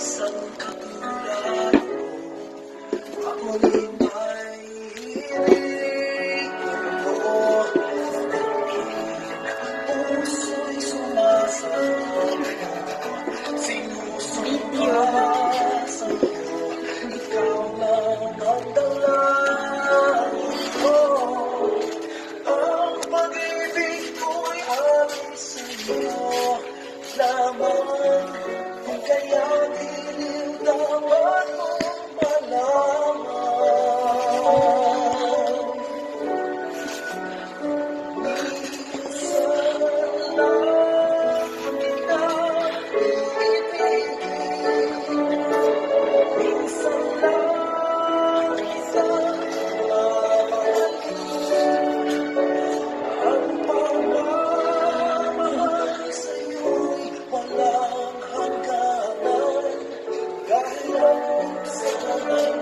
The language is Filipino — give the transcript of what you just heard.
isang katulad mo. Ako rin ay hinihingi mo. Puso'y sumasabi, sinusumpa sa'yo. Ikaw lang ang dalangin ko. Ang pag-ibig ko'y amin sa'yo lamang. Kung kaya dilim dapat mong malaman. Minsan lang kita ibigin. Minsan lang kita mamahalin. Ang pagmamahal sa'yo'y walang hangganan. Kahit sa naman